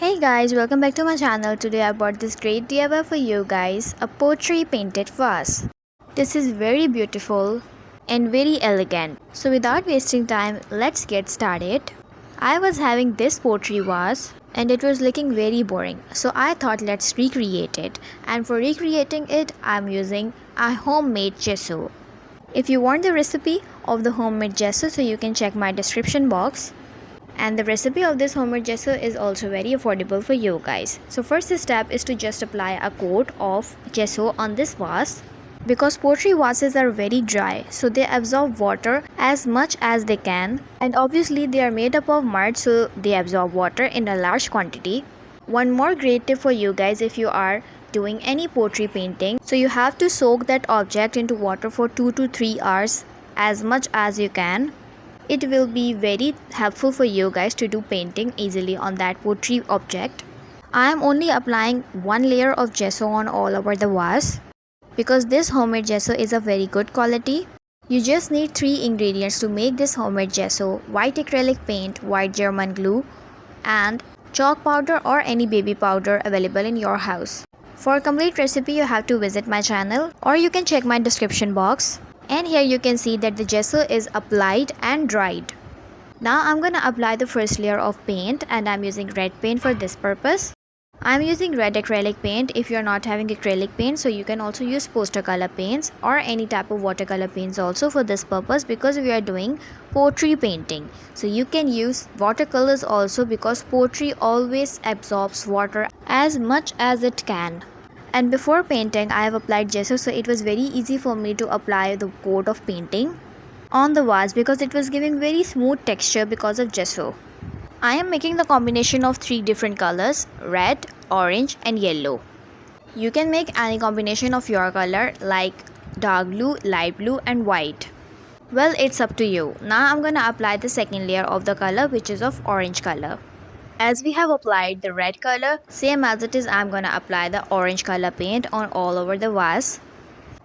Hey guys, welcome back to my channel. Today I bought this great DIY for you guys, a pottery painted vase. This is very beautiful and very elegant. So without wasting time, let's get started. I was having this pottery vase and it was looking very boring. So I thought let's recreate it. And for recreating it, I'm using a homemade gesso. If you want the recipe of the homemade gesso, so you can check my description box. And the recipe of this homemade gesso is also very affordable for you guys. So first step is to just apply a coat of gesso on this vase. Because pottery vases are very dry, so they absorb water as much as they can, and obviously they are made up of mud, so they absorb water in a large quantity. One more great tip for you guys, if you are doing any pottery painting, so you have to soak that object into water for 2 to 3 hours as much as you can. It will be very helpful for you guys to do painting easily on that pottery object. I am only applying one layer of gesso on all over the vase because this homemade gesso is of very good quality. You just need 3 ingredients to make this homemade gesso: white acrylic paint, white German glue, and chalk powder or any baby powder available in your house. For a complete recipe, you have to visit my channel or you can check my description box. And here you can see that the gesso is applied and dried. Now I'm gonna apply the first layer of paint, and I'm using red paint for this purpose. I'm using red acrylic paint. If you're not having acrylic paint, so you can also use poster color paints or any type of watercolor paints also for this purpose, because we are doing pottery painting. So you can use watercolors also, because pottery always absorbs water as much as it can. And before painting, I have applied gesso, so it was very easy for me to apply the coat of painting on the vase because it was giving very smooth texture because of gesso. I am making the combination of 3 different colors: red, orange and yellow. You can make any combination of your color like dark blue, light blue and white. Well, it's up to you. Now I'm gonna apply the second layer of the color, which is of orange color. As we have applied the red color, same as it is, I'm gonna apply the orange color paint on all over the vase.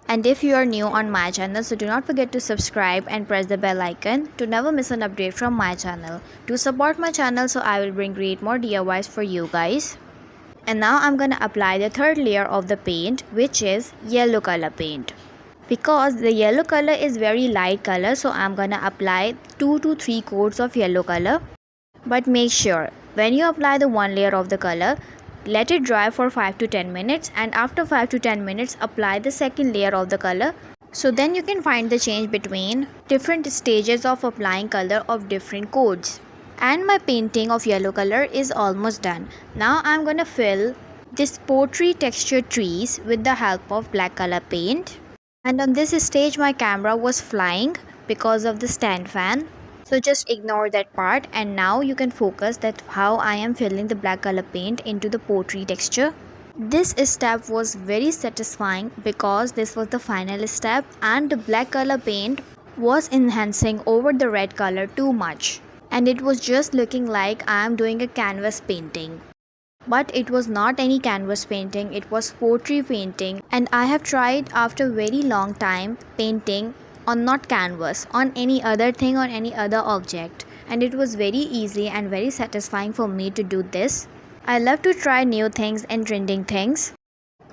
And if you are new on my channel, so do not forget to subscribe and press the bell icon to never miss an update from my channel. To support my channel, so I will bring great more DIYs for you guys. And now I'm gonna apply the third layer of the paint, which is yellow color paint. Because the yellow color is very light color, so I'm gonna apply 2 to 3 coats of yellow color. But make sure when you apply the one layer of the color, let it dry for 5 to 10 minutes, and after 5 to 10 minutes apply the second layer of the color. So then you can find the change between different stages of applying color of different coats. And my painting of yellow color is almost done. Now I'm gonna fill this pottery textured trees with the help of black color paint. And on this stage my camera was flying because of the stand fan. So just ignore that part, and now you can focus that how I am filling the black color paint into the pottery texture. This step was very satisfying because this was the final step, and the black color paint was enhancing over the red color too much. And it was just looking like I am doing a canvas painting. But it was not any canvas painting, it was pottery painting, and I have tried after very long time painting on not canvas, on any other thing or any other object, and it was very easy and very satisfying for me to do this. I love to try new things and trending things,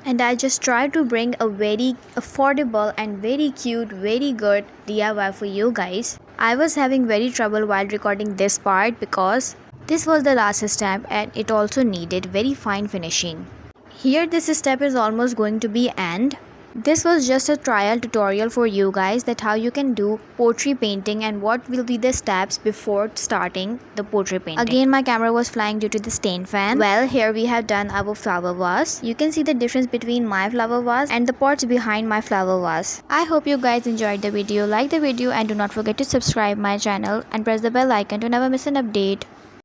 and I just try to bring a very affordable and very cute, very good DIY for you guys. I was having very trouble while recording this part because this was the last step and it also needed very fine finishing. Here this step is almost going to be end. This was just a trial tutorial for you guys, that how you can do pottery painting and what will be the steps before starting the pottery painting. Again my camera was flying due to the stand fan. Well, here we have done our flower vase. You can see the difference between my flower vase and the pots behind my flower vase. I hope you guys enjoyed the video. Like the video and do not forget to subscribe my channel and press the bell icon to never miss an update.